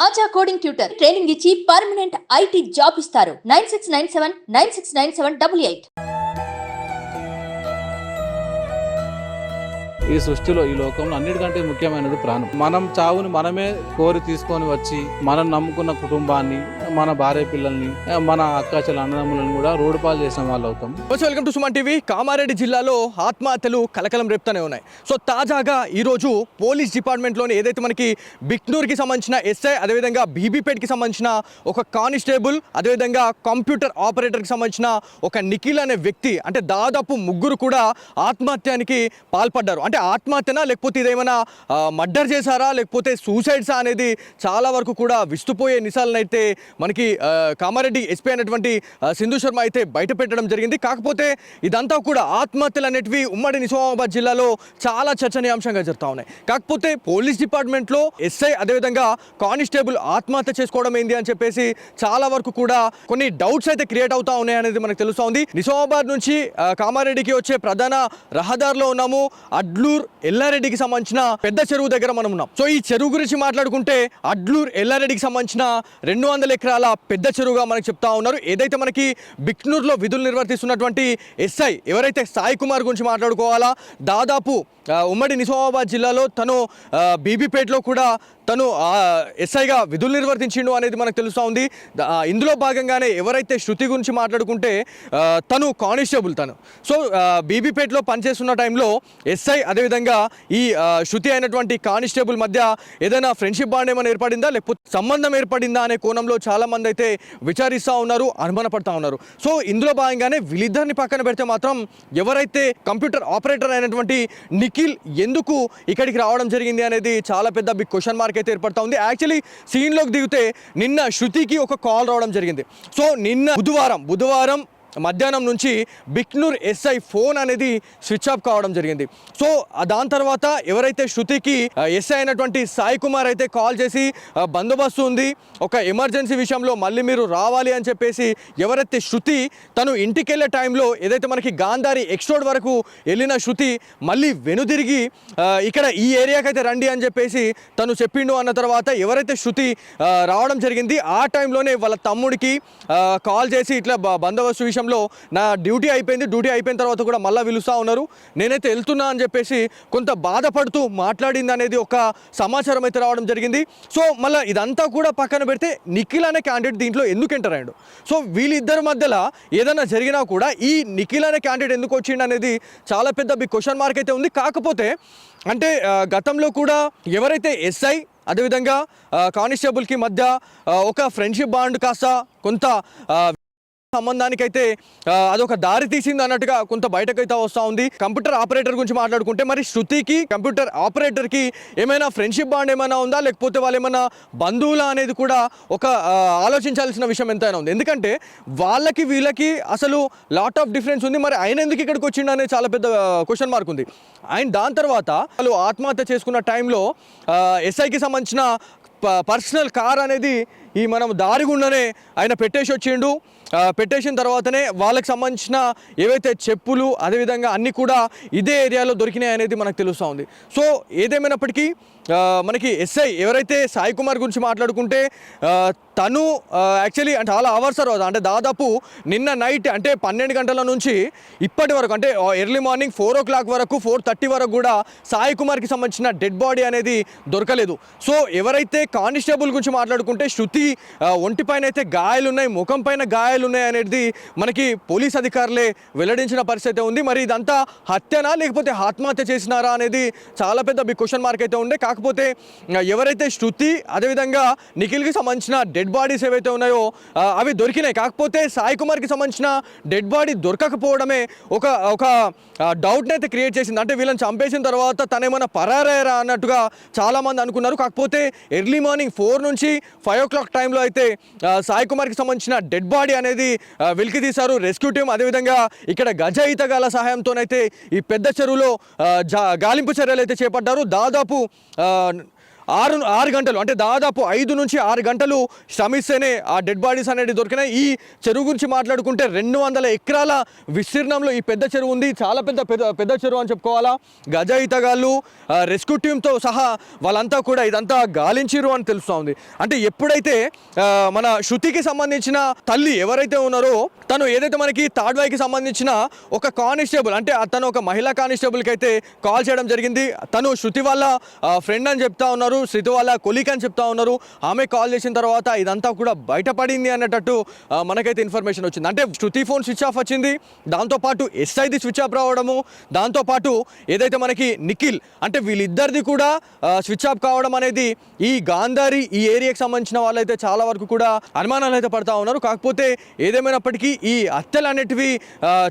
ఆచా coding tutor training ఇచ్చి permanent IT job ఇస్తారు. 9697969788. ఈ సృష్టిలో ఈ లోకంలో అన్నిటికంటే ముఖ్యమైనది ప్రాణం. మనం చావుని మనమే కోరి తీసుకొని వచ్చి మనం నమ్ముకున్న కుటుంబాన్ని, మన భార్య పిల్లల్ని, మన అక్కాచెల అన్నదమ్ములను కూడా రోడ్డు పాలు చేసిన వాళ్ళు అవుతాం. Welcome to Suman TV. Kamareddy జిల్లాలో ఆత్మహత్యలు కలకలం రేపుతూనే ఉన్నాయి. సో తాజాగా ఈరోజు పోలీస్ డిపార్ట్మెంట్లోని ఏదైతే మనకి బిక్నూర్కి సంబంధించిన ఎస్ఐ, అదేవిధంగా బీబీపేట్కి సంబంధించిన ఒక కానిస్టేబుల్, అదేవిధంగా కంప్యూటర్ ఆపరేటర్కి సంబంధించిన ఒక నిఖిల్ అనే వ్యక్తి, అంటే దాదాపు ముగ్గురు కూడా ఆత్మహత్యానికి పాల్పడ్డారు. అంటే ఆత్మహత్యనా లేకపోతే ఇదేమైనా మర్డర్ చేశారా లేకపోతే సూసైడ్సా అనేది చాలా వరకు కూడా విస్తుపోయే నిశాలను అయితే మనకి కామారెడ్డి ఎస్పీ అయినటువంటి సింధు శర్మ అయితే బయట పెట్టడం జరిగింది. కాకపోతే ఇదంతా కూడా ఆత్మహత్యలు అనేటివి ఉమ్మడి నిజామాబాద్ జిల్లాలో చాలా చర్చనీయాంశంగా జరుగుతూ ఉన్నాయి. కాకపోతే పోలీస్ డిపార్ట్మెంట్లో ఎస్ఐ అదేవిధంగా కానిస్టేబుల్ ఆత్మహత్య చేసుకోవడం ఏంది అని చెప్పేసి చాలా వరకు కూడా కొన్ని డౌట్స్ అయితే క్రియేట్ అవుతా ఉన్నాయి అనేది మనకు తెలుస్తూ ఉంది. నిజామాబాద్ నుంచి కామారెడ్డికి వచ్చే ప్రధాన రహదారిలో ఉన్నాము. అడ్లూర్ ఎల్లారెడ్డికి సంబంధించిన పెద్ద చెరువు దగ్గర మనం ఉన్నాం. సో ఈ చెరువు గురించి మాట్లాడుకుంటే అడ్లూర్ ఎల్లారెడ్డికి సంబంధించిన 200 ఎకరాల పెద్ద చెరువుగా మనకు చెప్తా ఉన్నారు. ఏదైతే మనకి బిక్నూర్లో విధులు నిర్వర్తిస్తున్నటువంటి ఎస్ఐ ఎవరైతే సాయి కుమార్ గురించి మాట్లాడుకోవాలా, దాదాపు ఉమ్మడి నిజామాబాద్ జిల్లాలో తను బీబీపేట్లో కూడా తను ఎస్ఐగా విధులు నిర్వర్తించిండు అనేది మనకు తెలుస్తూ ఉంది. ఇందులో భాగంగానే ఎవరైతే శృతి గురించి మాట్లాడుకుంటే తను కానిస్టేబుల్. సో బీబీపేట్లో పనిచేస్తున్న టైంలో ఎస్ఐ అదేవిధంగా ఈ శృతి అయినటువంటి కానిస్టేబుల్ మధ్య ఏదైనా ఫ్రెండ్షిప్ బాండ్ ఏమైనా ఏర్పడిందా లేకపోతే సంబంధం ఏర్పడిందా అనే కోణంలో చాలామంది అయితే విచారిస్తూ ఉన్నారు, అనుమానపడతా ఉన్నారు. సో ఇందులో భాగంగానే వీళ్ళిద్దరిని పక్కన పెడితే మాత్రం ఎవరైతే కంప్యూటర్ ఆపరేటర్ అయినటువంటి నిఖిల్ ఎందుకు ఇక్కడికి రావడం జరిగింది అనేది చాలా పెద్ద బిగ్ క్వశ్చన్ మార్క్ అయితే ఏర్పడతా ఉంది. యాక్చువల్లీ సీన్లోకి దిగితే నిన్న శృతికి ఒక కాల్ రావడం జరిగింది. సో నిన్న బుధవారం మధ్యాహ్నం నుంచి బిక్నూర్ ఎస్ఐ ఫోన్ అనేది స్విచ్ ఆఫ్ కావడం జరిగింది. సో దాని తర్వాత ఎవరైతే శృతికి ఎస్ఐ అయినటువంటి సాయి కుమార్ అయితే కాల్ చేసి బందోబస్తు ఉంది, ఒక ఎమర్జెన్సీ విషయంలో మళ్ళీ మీరు రావాలి అని చెప్పేసి ఎవరైతే శృతి తను ఇంటికి వెళ్ళే టైంలో ఏదైతే మనకి గాంధారి ఎక్స్టోడ్ వరకు వెళ్ళిన శృతి మళ్ళీ వెనుదిరిగి ఇక్కడ ఈ ఏరియాకి అయితే రండి అని చెప్పేసి తను చెప్పిండు అన్న తర్వాత ఎవరైతే శృతి రావడం జరిగింది ఆ టైంలోనే వాళ్ళ తమ్ముడికి కాల్ చేసి ఇట్లా బందోబస్తు విషయంలో నా డ్యూటీ అయిపోయిన తర్వాత కూడా మళ్ళీ పిలుస్తూ ఉన్నారు, నేనైతే వెళ్తున్నా అని చెప్పేసి కొంత బాధపడుతూ మాట్లాడింది అనేది ఒక సమాచారం అయితే రావడం జరిగింది. సో మళ్ళీ ఇదంతా కూడా పక్కన పెడితే నిఖిల్ అనే క్యాండిడేట్ దీంట్లో ఎందుకు ఎంటర్ అయ్యాడు? సో వీళ్ళిద్దరి మధ్యలో ఏదైనా జరిగినా కూడా ఈ నిఖిల్ అనే క్యాండిడేట్ ఎందుకు వచ్చిండు అనేది చాలా పెద్ద బిగ్ క్వశ్చన్ మార్క్ అయితే ఉంది. కాకపోతే అంటే గతంలో కూడా ఎవరైతే ఎస్ఐ అదేవిధంగా కానిస్టేబుల్కి మధ్య ఒక ఫ్రెండ్షిప్ బాండ్ కాస్త కొంత సంబంధానికైతే అదొక దారి తీసింది అన్నట్టుగా కొంత బయటకైతే వస్తూ ఉంది. కంప్యూటర్ ఆపరేటర్ గురించి మాట్లాడుకుంటే మరి శృతికి కంప్యూటర్ ఆపరేటర్కి ఏమైనా ఫ్రెండ్షిప్ బాండ్ ఏమైనా ఉందా లేకపోతే వాళ్ళు ఏమైనా బంధువులా అనేది కూడా ఒక ఆలోచించాల్సిన విషయం ఎంతైనా ఉంది. ఎందుకంటే వాళ్ళకి వీళ్ళకి అసలు లాట్ ఆఫ్ డిఫరెన్స్ ఉంది. మరి ఆయన ఎందుకు ఇక్కడికి వచ్చిండు అనేది చాలా పెద్ద క్వశ్చన్ మార్క్ ఉంది. ఆయన దాని తర్వాత వాళ్ళు ఆత్మహత్య చేసుకున్న టైంలో ఎస్ఐకి సంబంధించిన పర్సనల్ కార్ అనేది ఈ మనం దారి గుండానే ఆయన పెట్టేసి వచ్చిండు. పెట్టేసిన తర్వాతనే వాళ్ళకి సంబంధించిన ఏవైతే చెప్పులు అదేవిధంగా అన్నీ కూడా ఇదే ఏరియాలో దొరికినాయి అనేది మనకు తెలుస్తూ ఉంది. సో ఏదేమైనప్పటికీ మనకి ఎస్ఐ ఎవరైతే సాయి కుమార్ గురించి మాట్లాడుకుంటే తను యాక్చువల్లీ అంటే చాలా అవర్స్ తర్వాత అంటే దాదాపు నిన్న నైట్ అంటే 12 గంటల నుంచి ఇప్పటి వరకు అంటే ఎర్లీ మార్నింగ్ 4 o'clock వరకు 4:30 వరకు కూడా సాయి కుమార్కి సంబంధించిన డెడ్ బాడీ అనేది దొరకలేదు. సో ఎవరైతే కానిస్టేబుల్ గురించి మాట్లాడుకుంటే శృతి ఒంటిపైన అయితే గాయాలు ఉన్నాయి, ముఖం పైన గాయాలు ఉన్నాయి అనేది మనకి పోలీస్ అధికారులే వెల్లడించిన పరిస్థితి ఉంది. మరి ఇదంతా హత్యనా లేకపోతే ఆత్మహత్య చేసినారా అనేది చాలా పెద్ద బిగ్ క్వశ్చన్ మార్క్ అయితే ఉండే. కాకపోతే ఎవరైతే శృతి అదేవిధంగా నిఖిల్కి సంబంధించిన డెడ్ బాడీస్ ఏవైతే ఉన్నాయో అవి దొరికినాయి. కాకపోతే సాయి కుమార్కి సంబంధించిన డెడ్ బాడీ దొరకకపోవడమే ఒక డౌట్ని అయితే క్రియేట్ చేసింది. అంటే వీళ్ళని చంపేసిన తర్వాత తనేమైనా పరారయ్యారా అన్నట్టుగా చాలామంది అనుకున్నారు. కాకపోతే ఎర్లీ మార్నింగ్ 4 నుంచి 5 o'clock టైంలో అయితే సాయి కుమార్కి సంబంధించిన డెడ్ బాడీ అనేది వెలికి తీశారు రెస్క్యూ టీం. అదేవిధంగా ఇక్కడ గజ ఈతగాల సహాయంతోనైతే ఈ పెద్ద చెరువులో గాలింపు చర్యలు అయితే చేపట్టారు. దాదాపు ఆరు గంటలు అంటే దాదాపు 5 నుంచి 6 గంటలు శ్రమిస్తేనే ఆ డెడ్ బాడీస్ అనేది దొరికినాయి. ఈ చెరువు గురించి మాట్లాడుకుంటే 200 ఎకరాల విస్తీర్ణంలో ఈ పెద్ద చెరువు ఉంది. చాలా పెద్ద చెరువు అని చెప్పుకోవాలా. గజ ఈతగాళ్ళు రెస్క్యూ టీంతో సహా వాళ్ళంతా కూడా ఇదంతా గాలించిరు అని తెలుస్తూ ఉంది. అంటే ఎప్పుడైతే మన శృతికి సంబంధించిన తల్లి ఎవరైతే ఉన్నారో తను ఏదైతే మనకి తాడ్వాయికి సంబంధించిన ఒక కానిస్టేబుల్ అంటే తను ఒక మహిళా కానిస్టేబుల్కి అయితే కాల్ చేయడం జరిగింది. తను శృతి వాళ్ళ ఫ్రెండ్ అని చెప్తా ఉన్నారు, శృతి వాళ్ళ కొలీగ్ అని చెప్తా ఉన్నారు. ఆమె కాల్ చేసిన తర్వాత ఇదంతా కూడా బయటపడింది అన్నట్టు మనకైతే ఇన్ఫర్మేషన్ వచ్చింది. అంటే శృతి ఫోన్ స్విచ్ ఆఫ్ వచ్చింది, దాంతోపాటు ఎస్ఐది స్విచ్ ఆఫ్ రావడము, దాంతోపాటు ఏదైతే మనకి నిఖిల్ అంటే వీళ్ళిద్దరిది కూడా స్విచ్ ఆఫ్ కావడం అనేది ఈ గాంధారి ఈ ఏరియాకి సంబంధించిన వాళ్ళైతే చాలా వరకు కూడా అనుమానాలు అయితే పడతా ఉన్నారు. కాకపోతే ఏదేమైనప్పటికీ ఈ హత్యలు అనేటివి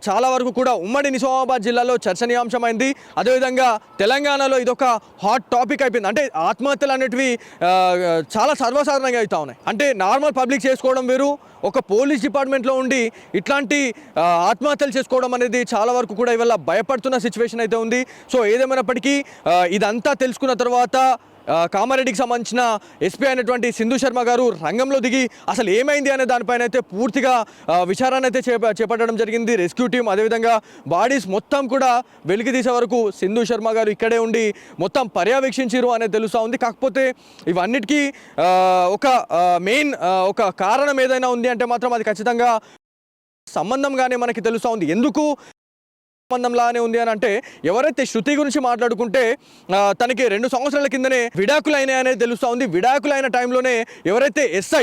చాలా వరకు కూడా ఉమ్మడి నిజామాబాద్ జిల్లాలో చర్చనీయాంశమైంది. అదేవిధంగా తెలంగాణలో ఇదొక హాట్ టాపిక్ అయిపోయింది. అంటే ఆత్మహత్యలు అనేటివి చాలా సర్వసాధారణంగా అవుతా ఉన్నాయి. అంటే నార్మల్ పబ్లిక్ చేసుకోవడం వేరు, ఒక పోలీస్ డిపార్ట్మెంట్లో ఉండి ఇట్లాంటి ఆత్మహత్యలు చేసుకోవడం అనేది చాలా వరకు కూడా ఇవాళ భయపడుతున్న సిచ్యువేషన్ అయితే ఉంది. సో ఏదేమైనప్పటికీ ఇదంతా తెలుసుకున్న తర్వాత కామారెడ్డికి సంబంధించిన ఎస్పీ అయినటువంటి సింధు శర్మ గారు రంగంలో దిగి అసలు ఏమైంది అనే దానిపైన అయితే పూర్తిగా విచారణ అయితే చేపట్టడం జరిగింది. రెస్క్యూ టీం అదేవిధంగా బాడీస్ మొత్తం కూడా వెలికి తీసే వరకు సింధు శర్మ గారు ఇక్కడే ఉండి మొత్తం పర్యవేక్షించారు అనేది తెలుస్తూ ఉంది. కాకపోతే ఇవన్నిటికీ ఒక మెయిన్ ఒక కారణం ఏదైనా ఉంది అంటే మాత్రం అది ఖచ్చితంగా సంబంధంగానే మనకి తెలుస్తూ ఉంది. ఎందుకు సంబంధంలానే ఉంది అని అంటే ఎవరైతే శృతి గురించి మాట్లాడుకుంటే తనకి 2 సంవత్సరాల కిందనే విడాకులైనాయి అనేది తెలుస్తూ ఉంది. విడాకులైన టైంలోనే ఎవరైతే ఎస్ఐ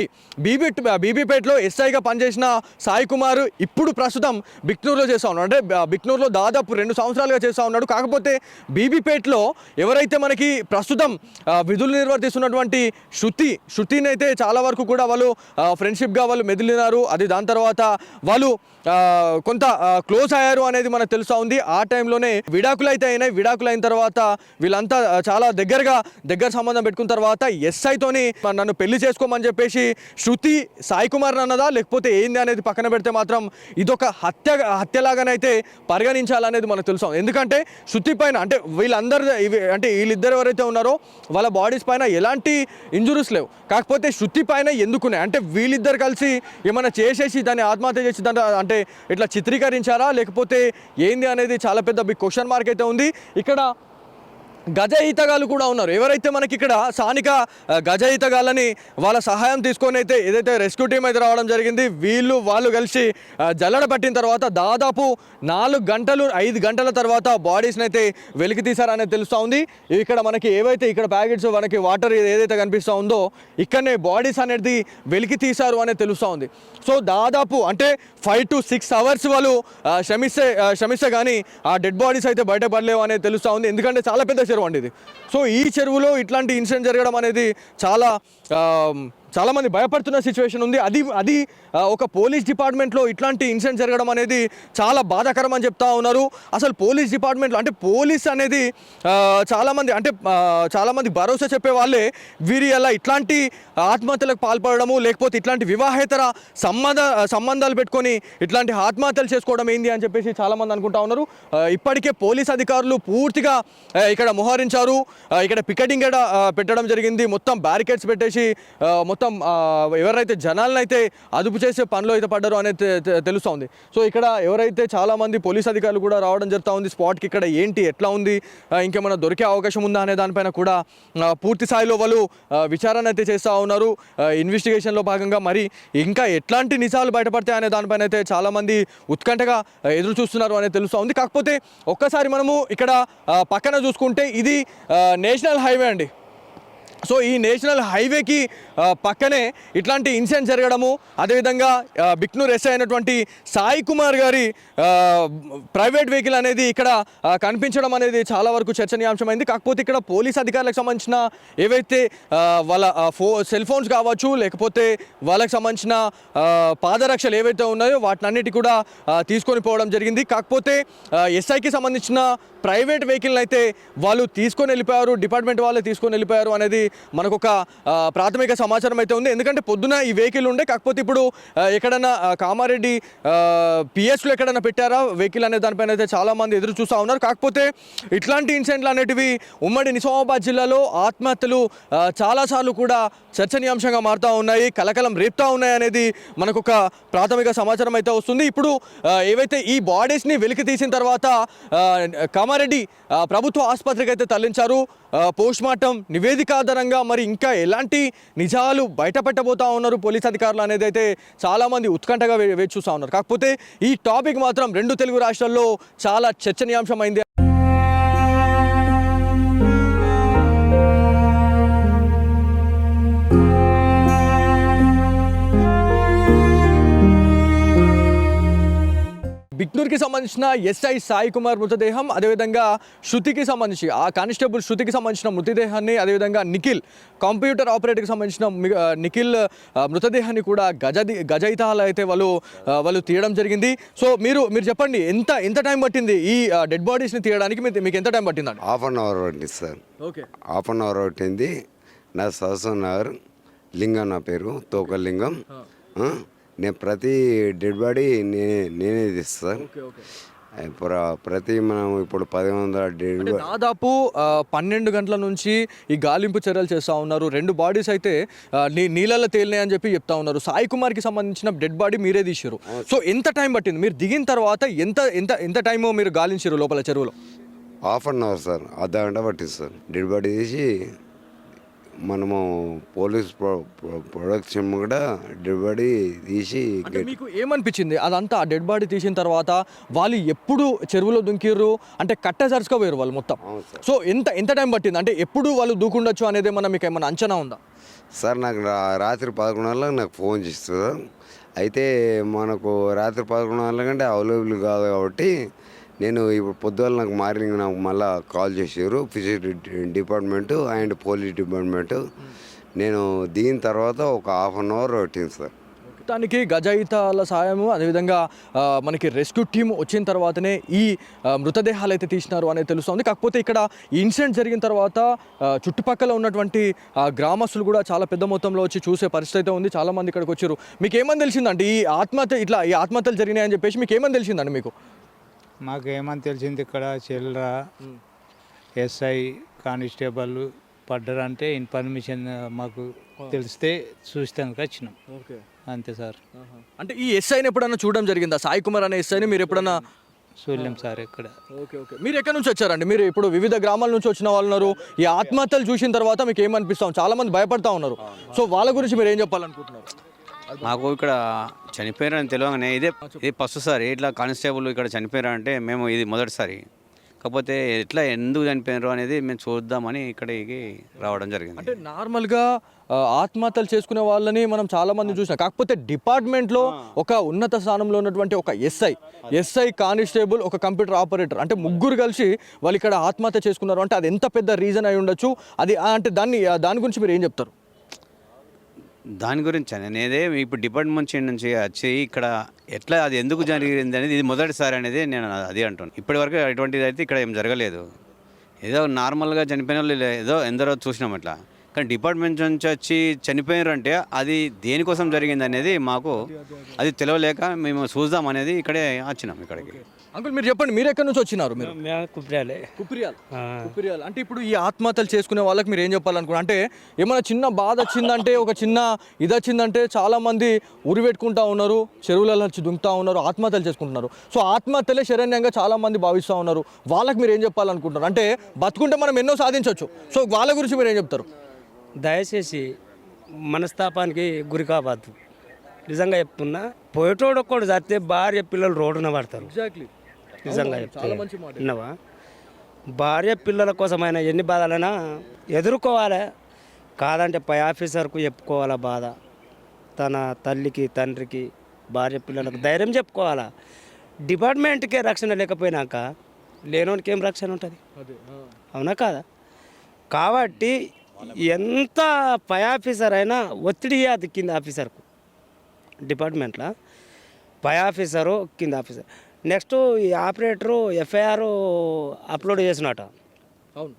బీబీపేటలో ఎస్ఐగా పనిచేసిన సాయి కుమార్ ఇప్పుడు ప్రస్తుతం బిక్నూరులో చేస్తూ ఉన్నాడు. అంటే బిక్నూరులో దాదాపు 2 సంవత్సరాలుగా చేస్తూ ఉన్నాడు. కాకపోతే బీబీపేటలో ఎవరైతే మనకి ప్రస్తుతం విధులు నిర్వర్తిస్తున్నటువంటి శృతిని అయితే చాలా వరకు కూడా వాళ్ళు ఫ్రెండ్షిప్గా వాళ్ళు మెదిలినారు. అది దాని తర్వాత వాళ్ళు కొంత క్లోజ్ అయ్యారు అనేది మనకు తెలుస్తూ ఉంది. ఆ టైంలోనే విడాకులు అయితే అయినాయి. విడాకులు అయిన తర్వాత వీళ్ళంతా చాలా దగ్గర సంబంధం పెట్టుకున్న తర్వాత ఎస్ఐతోని నన్ను పెళ్లి చేసుకోమని చెప్పేసి శృతి సాయి కుమార్ అన్నదా లేకపోతే ఏంది అనేది పక్కన పెడితే మాత్రం ఇదొక హత్యలాగానైతే పరిగణించాలనేది మనకు తెలుసు. ఎందుకంటే శృతి పైన అంటే వీళ్ళిద్దరు ఎవరైతే ఉన్నారో వాళ్ళ బాడీస్ పైన ఎలాంటి ఇంజురీస్ లేవు. కాకపోతే శృతి పైన ఎందుకున్నాయి అంటే వీళ్ళిద్దరు కలిసి ఏమైనా చేసేసి దాన్ని ఆత్మహత్య చేసి దాన్ని అంటే ఇట్లా చిత్రీకరించారా లేకపోతే ఏంది అనేది చాలా పెద్ద బిగ్ క్వశ్చన్ మార్క్ అయితే ఉంది. ఇక్కడ గజ ఈతగాళ్ళు కూడా ఉన్నారు. ఎవరైతే మనకి ఇక్కడ స్థానిక గజ ఈతగాళ్ళని వాళ్ళ సహాయం తీసుకొని అయితే ఏదైతే రెస్క్యూ టీం అయితే రావడం జరిగింది. వాళ్ళు కలిసి జల్లడ పట్టిన తర్వాత దాదాపు 4 గంటలు 5 గంటల తర్వాత బాడీస్ని అయితే వెలికి తీశారనేది తెలుస్తూ ఉంది. ఇక్కడ మనకి ఏవైతే ఇక్కడ ప్యాకెట్స్ మనకి వాటర్ ఏదైతే కనిపిస్తూ ఉందో ఇక్కడనే బాడీస్ అనేది వెలికి తీశారు అనేది తెలుస్తూ ఉంది. సో దాదాపు అంటే 5 to 6 అవర్స్ వాళ్ళు శ్రమిస్తే కానీ ఆ డెడ్ బాడీస్ అయితే బయటపడలేవు అనేది తెలుస్తూ ఉంది. ఎందుకంటే చాలా పెద్ద చెరువు అండి ఇది. సో ఈ చెరువులో ఇట్లాంటి ఇన్సిడెంట్ జరగడం అనేది చాలా మంది భయపడుతున్న సిచ్యువేషన్ ఉంది. అది ఒక పోలీస్ డిపార్ట్మెంట్లో ఇట్లాంటి ఇన్సిడెంట్ జరగడం అనేది చాలా బాధాకరం అని చెప్తా ఉన్నారు. అసలు పోలీస్ డిపార్ట్మెంట్లో అంటే పోలీస్ అనేది చాలామంది భరోసా చెప్పే వాళ్ళే వీరి అలా ఇట్లాంటి ఆత్మహత్యలకు పాల్పడము లేకపోతే ఇట్లాంటి వివాహేతర సంబంధాలు పెట్టుకొని ఇట్లాంటి ఆత్మహత్యలు చేసుకోవడం ఏంది అని చెప్పేసి చాలామంది అనుకుంటా ఉన్నారు. ఇప్పటికే పోలీస్ అధికారులు పూర్తిగా ఇక్కడ మోహరించారు. ఇక్కడ పికెటింగ్ కూడా పెట్టడం జరిగింది. మొత్తం బ్యారికేడ్స్ పెట్టేసి మొత్తం ఎవరైతే జనాలను అయితే అదుపు చేసే పనిలో అయితే పడ్డారో అనేది తెలుస్తోంది. సో ఇక్కడ ఎవరైతే చాలామంది పోలీస్ అధికారులు కూడా రావడం జరుగుతూ ఉంది స్పాట్కి. ఇక్కడ ఏంటి ఎట్లా ఉంది ఇంకేమైనా దొరికే అవకాశం ఉందా అనే దానిపైన కూడా పూర్తి స్థాయిలో వాళ్ళు విచారణ అయితే చేస్తూ ఉన్నారు. ఇన్వెస్టిగేషన్లో భాగంగా మరి ఇంకా ఎట్లాంటి నిజాలు బయటపడతాయి అనే దానిపైన అయితే చాలామంది ఉత్కంఠగా ఎదురు చూస్తున్నారు అనేది తెలుస్తూ ఉంది. కాకపోతే ఒక్కసారి మనము ఇక్కడ పక్కన చూసుకుంటే ఇది నేషనల్ హైవే అండి. సో ఈ నేషనల్ హైవేకి పక్కనే ఇట్లాంటి ఇన్సిడెంట్ జరగడము అదేవిధంగా బిక్నూర్ ఎస్ఐ అయినటువంటి సాయి కుమార్ గారి ప్రైవేట్ వెహికల్ అనేది ఇక్కడ కనిపించడం అనేది చాలా వరకు చర్చనీయాంశమైంది. కాకపోతే ఇక్కడ పోలీస్ అధికారులకు సంబంధించిన ఏవైతే వాళ్ళ సెల్ ఫోన్స్ కావచ్చు లేకపోతే వాళ్ళకి సంబంధించిన పాదరక్షలు ఏవైతే ఉన్నాయో వాటినన్నిటి కూడా తీసుకొని పోవడం జరిగింది. కాకపోతే ఎస్ఐకి సంబంధించిన ప్రైవేట్ వెహికల్ అయితే వాళ్ళు తీసుకొని వెళ్ళిపోయారు, డిపార్ట్మెంట్ వాళ్ళే తీసుకొని వెళ్ళిపోయారు అనేది మనకు ఒక ప్రాథమిక సమాచారం అయితే ఉంది. ఎందుకంటే పొద్దున ఈ వెహికల్ ఉండే, కాకపోతే ఇప్పుడు ఎక్కడన్నా కామారెడ్డి పిఎస్లో ఎక్కడన్నా పెట్టారా వెహికల్ అనే దానిపైన అయితే చాలామంది ఎదురు చూస్తూ ఉన్నారు. కాకపోతే ఇట్లాంటి ఇన్సిడెంట్లు అనేటివి ఉమ్మడి నిజామాబాద్ జిల్లాలో ఆత్మహత్యలు చాలాసార్లు కూడా చర్చనీయాంశంగా మారుతూ ఉన్నాయి, కలకలం రేపుతూ ఉన్నాయి అనేది మనకు ఒక ప్రాథమిక సమాచారం అయితే వస్తుంది. ఇప్పుడు ఏవైతే ఈ బాడీస్ని వెలికి తీసిన తర్వాత కామారెడ్డి ప్రభుత్వ ఆసుపత్రికి అయితే తరలించారు. పోస్ట్మార్టం నివేదిక ఆధారంగా మరి ఇంకా ఎలాంటి నిజాలు బయటపెట్టబోతా ఉన్నారు పోలీస్ అధికారులు అనేది అయితే చాలామంది ఉత్కంఠగా వేచి చూస్తూ ఉన్నారు. కాకపోతే ఈ టాపిక్ మాత్రం రెండు తెలుగు రాష్ట్రాల్లో చాలా చర్చనీయాంశమైంది. బిక్నూర్కి సంబంధించిన ఎస్ఐ సాయి కుమార్ మృతదేహం, అదేవిధంగా శృతికి సంబంధించి ఆ కానిస్టేబుల్ శృతికి సంబంధించిన మృతదేహాన్ని, అదేవిధంగా నిఖిల్ కంప్యూటర్ ఆపరేటర్కి సంబంధించిన నిఖిల్ మృతదేహాన్ని కూడా గజయితాలు అయితే వాళ్ళు తీయడం జరిగింది. సో మీరు చెప్పండి, ఎంత టైం పట్టింది ఈ డెడ్ బాడీస్ని తీయడానికి? మీకు ఎంత టైం పట్టిందండి? హాఫ్ అన్ అవర్ పట్టింది sir. Okay, half an hour పట్టింది. నా సరస్వతి నగర్ లింగం, నా పేరు తోకలింగం. నేను ప్రతి డెడ్ బాడీ నేనే తీస్తాను సార్. ప్రతి మనం ఇప్పుడు 1100 డెడ్ బాడీ దాదాపు 12 గంటల నుంచి ఈ గాలింపు చర్యలు చేస్తూ ఉన్నారు. 2 బాడీస్ అయితే నీళ్ళల్లో తేలినాయి అని చెప్పి చెప్తా ఉన్నారు. సాయి కుమార్కి సంబంధించిన డెడ్ బాడీ మీరే తీసారు. సో ఎంత టైం పట్టింది? మీరు దిగిన తర్వాత ఎంత టైం మీరు గాలించారు లోపల చెరువులో? హాఫ్ అన్ అవర్ సార్, అర్ధ గంట పట్టింది సార్. డెడ్ బాడీ తీసి మనము పోలీస్ ప్రొడక్షన్ కూడా డెడ్ బాడీ తీసి. మీకు ఏమనిపించింది అదంతా ఆ డెడ్ బాడీ తీసిన తర్వాత? వాళ్ళు ఎప్పుడు చెరువులో దుంకిర్రు అంటే కట్ట జరుచుకోపోయారు వాళ్ళు మొత్తం. సో ఎంత టైం పట్టింది అంటే ఎప్పుడు వాళ్ళు దూకుండొచ్చు అనేది ఏమన్నా మీకు ఏమన్నా అంచనా ఉందా? సార్ నాకు రాత్రి 11 గంటలకు నాకు ఫోన్ చేస్తుంది. అయితే మనకు రాత్రి 11 గంటల కంటే అవైలబుల్ కాదు కాబట్టి నేను ఇప్పుడు పొద్దున్న నాకు మార్నింగ్ నాకు మళ్ళీ కాల్ చేసారు fisheries department and police department. నేను దిగిన తర్వాత ఒక హాఫ్ అన్ అవర్ పట్టింది సార్. దానికి గజయితాల సాయము, అదేవిధంగా మనకి రెస్క్యూ టీమ్ వచ్చిన తర్వాతనే ఈ మృతదేహాలు అయితే తీసినారు అనేది తెలుస్తుంది. కాకపోతే ఇక్కడ ఈ ఇన్సిడెంట్ జరిగిన తర్వాత చుట్టుపక్కల ఉన్నటువంటి గ్రామస్తులు కూడా చాలా పెద్ద మొత్తంలో వచ్చి చూసే పరిస్థితి అయితే ఉంది. చాలామంది ఇక్కడికి వచ్చారు. మీకు ఏమని తెలిసిందండి ఈ ఆత్మహత్యలు జరిగినాయని చెప్పేసి మీకు ఏమని తెలిసిందండి? మీకు మాకు ఏమని తెలిసింది, ఇక్కడ చిల్లర ఎస్ఐ కానిస్టేబుల్ పడ్డారంటే ఇన్ఫర్మేషన్ మాకు తెలిస్తే చూస్తానికి వచ్చినాం. ఓకే, అంతే సార్. అంటే ఈ ఎస్ఐని ఎప్పుడన్నా చూడడం జరిగిందా? సాయి కుమార్ అనే ఎస్ఐని మీరు ఎప్పుడన్నా చూడలేం సార్ ఇక్కడ. ఓకే, మీరు ఎక్కడి నుంచి వచ్చారండి? మీరు ఇప్పుడు వివిధ గ్రామాల నుంచి వచ్చిన వాళ్ళు ఉన్నారు. ఈ ఆత్మహత్యలు చూసిన తర్వాత మీకు ఏమనిపిస్తాం? చాలా మంది భయపడతా ఉన్నారు. సో వాళ్ళ గురించి మీరు ఏం చెప్పాలనుకుంటున్నారు? మాకు ఇక్కడ చనిపోయారని తెలియగానే ఇది ఫస్ట్ సారి ఇట్లా కానిస్టేబుల్ ఇక్కడ చనిపోయారంటే మేము ఇది మొదటిసారి. కాకపోతే ఎట్లా ఎందుకు చనిపోయారు అనేది మేము చూద్దామని ఇక్కడికి రావడం జరిగింది. అంటే నార్మల్గా ఆత్మహత్యలు చేసుకునే వాళ్ళని మనం చాలా మంది చూసినాం. కాకపోతే డిపార్ట్మెంట్లో ఒక ఉన్నత స్థానంలో ఉన్నటువంటి ఒక ఎస్ఐ కానిస్టేబుల్, ఒక కంప్యూటర్ ఆపరేటర్, అంటే ముగ్గురు కలిసి వాళ్ళు ఇక్కడ ఆత్మహత్య చేసుకున్నారు అంటే అది ఎంత పెద్ద రీజన్ అయి ఉండొచ్చు. అది అంటే దాని గురించి మీరు ఏం చెప్తారు? దాని గురించి నేనే ఇప్పుడు డిపార్ట్మెంట్ నుంచి వచ్చి ఇక్కడ ఎట్లా అది ఎందుకు జరిగింది అనేది ఇది మొదటిసారి అనేది నేను అది అంటున్నాను. ఇప్పటివరకు ఎటువంటిది అయితే ఇక్కడ ఏం జరగలేదు. ఏదో నార్మల్గా చనిపోయిన వాళ్ళు ఏదో ఎందరో చూసినాం అట్లా. కానీ డిపార్ట్మెంట్ నుంచి వచ్చి చనిపోయారు అంటే అది దేనికోసం జరిగింది అనేది మాకు అది తెలియలేక మేము చూద్దాం అనేది ఇక్కడే వచ్చినాం ఇక్కడికి. అంకుల్ మీరు చెప్పండి, మీరు ఎక్కడి నుంచి వచ్చినారు? మీరు కుప్రియాల్. అంటే ఇప్పుడు ఈ ఆత్మహత్యలు చేసుకునే వాళ్ళకి మీరు ఏం చెప్పాలనుకున్నారు? అంటే ఏమైనా చిన్న బాధ వచ్చిందంటే, ఒక చిన్న ఇది వచ్చిందంటే చాలామంది ఉరి పెట్టుకుంటా ఉన్నారు, చెరువుల నుంచి దుంకుతూ ఉన్నారు, ఆత్మహత్యలు చేసుకుంటున్నారు. సో ఆత్మహత్యలే శరణ్యంగా చాలామంది భావిస్తూ ఉన్నారు. వాళ్ళకి మీరు ఏం చెప్పాలనుకుంటున్నారు? అంటే బతుకుంటే మనం ఎన్నో సాధించవచ్చు. సో వాళ్ళ గురించి మీరు ఏం చెప్తారు? దయచేసి మనస్తాపానికి గురి కావద్దు. నిజంగా చెప్తున్నా, పోయేటోడు ఒక్కడు చస్తే భార్య పిల్లలు రోడ్డున పడతారు. ఎగ్జాక్ట్లీ, నిజంగా చెప్తున్నా, భార్య పిల్లల కోసమైనా ఎన్ని బాధలైనా ఎదుర్కోవాలి. కాదంటే పై ఆఫీసర్కు చెప్పుకోవాలా బాధ, తన తల్లికి తండ్రికి భార్య పిల్లలకు ధైర్యం చెప్పుకోవాలా. డిపార్ట్మెంట్కే రక్షణ లేకపోయినాక లేనోనికి ఏం రక్షణ ఉంటుంది? అవునా కాదా? కాబట్టి ఎంత పై ఆఫీసర్ అయినా ఒత్తిడి అది కింద ఆఫీసర్కు. డిపార్ట్మెంట్లో పై ఆఫీసరు కింద ఆఫీసర్ నెక్స్ట్ ఈ ఆపరేటరు ఎఫ్ఐఆర్ అప్లోడ్ చేసినట. అవును.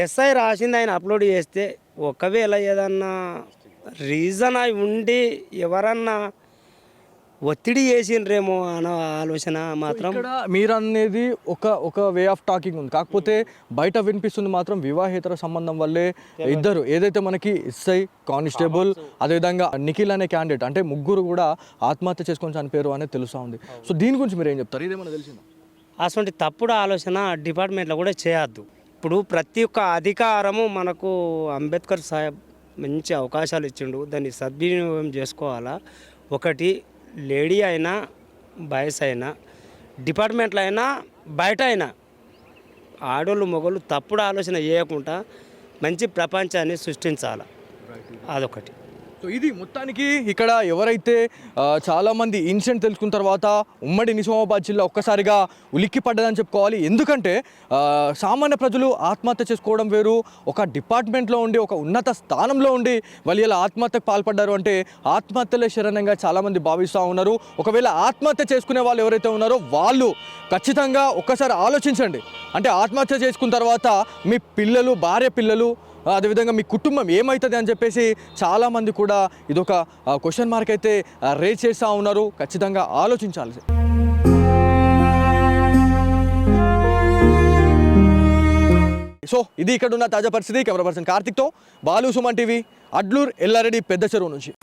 ఎస్ఐ రాసింది ఆయన అప్లోడ్ చేస్తే ఒకవేళ ఏదన్నా రీజన్ అయి ఉండి ఎవరన్నా ఒత్తిడి చేసిండ్రేమో అన్న ఆలోచన మాత్రం. ఇక్కడ మీరు అనేది ఒక వే ఆఫ్ టాకింగ్ ఉంది, కాకపోతే బయట వినిపిస్తుంది మాత్రం వివాహేతర సంబంధం వల్లే ఇద్దరు ఏదైతే మనకి ఎస్ఐ, కానిస్టేబుల్, అదేవిధంగా నిఖిల్ అనే క్యాండిడేట్ అంటే ముగ్గురు కూడా ఆత్మహత్య చేసుకొని చనిపోయారు అనేది తెలుస్తూ ఉంది. సో దీని గురించి మీరు ఏం చెప్తారు? ఇదేమన్నా తెలిసిందా? అటువంటి తప్పుడు ఆలోచన డిపార్ట్మెంట్లో కూడా చేయొద్దు. ఇప్పుడు ప్రతి ఒక్క అధికారము మనకు అంబేద్కర్ సాహెబ్ మంచి అవకాశాలు ఇచ్చిండు, దాన్ని సద్వినియోగం చేసుకోవాలా. ఒకటి లేడీ అయినా బాయ్స్ అయినా డిపార్ట్మెంట్లో అయినా బయట అయినా ఆడోళ్ళు మొగోళ్ళు తప్పుడు ఆలోచన చేయకుండా మంచి ప్రపంచాన్ని సృష్టించాలి. అదొకటి. సో ఇది మొత్తానికి ఇక్కడ ఎవరైతే చాలామంది ఇన్సిడెంట్ తెలుసుకున్న తర్వాత ఉమ్మడి నిజామాబాద్ జిల్లా ఒక్కసారిగా ఉలిక్కి పడ్డదని చెప్పుకోవాలి. ఎందుకంటే సామాన్య ప్రజలు ఆత్మహత్య చేసుకోవడం వేరు, ఒక డిపార్ట్మెంట్లో ఉండి ఒక ఉన్నత స్థానంలో ఉండి వాళ్ళు ఇలా ఆత్మహత్యకు పాల్పడ్డారు అంటే ఆత్మహత్యలే శరణంగా చాలామంది భావిస్తూ ఉన్నారు. ఒకవేళ ఆత్మహత్య చేసుకునే వాళ్ళు ఎవరైతే ఉన్నారో వాళ్ళు ఖచ్చితంగా ఒక్కసారి ఆలోచించండి. అంటే ఆత్మహత్య చేసుకున్న తర్వాత మీ పిల్లలు, భార్య పిల్లలు, అదేవిధంగా మీ కుటుంబం ఏమవుతుంది అని చెప్పేసి చాలామంది కూడా ఇదొక క్వశ్చన్ మార్క్ అయితే రేజ్ చేస్తూ ఉన్నారు. ఖచ్చితంగా ఆలోచించాలి. సో ఇది ఇక్కడ ఉన్న తాజా పరిస్థితి. కెమెరా పర్సన్ కార్తిక్తో బాలు, సుమన్ టీవీ, అడ్లూర్, ఎల్లారెడ్డి, పెద్ద చెరువు నుంచి.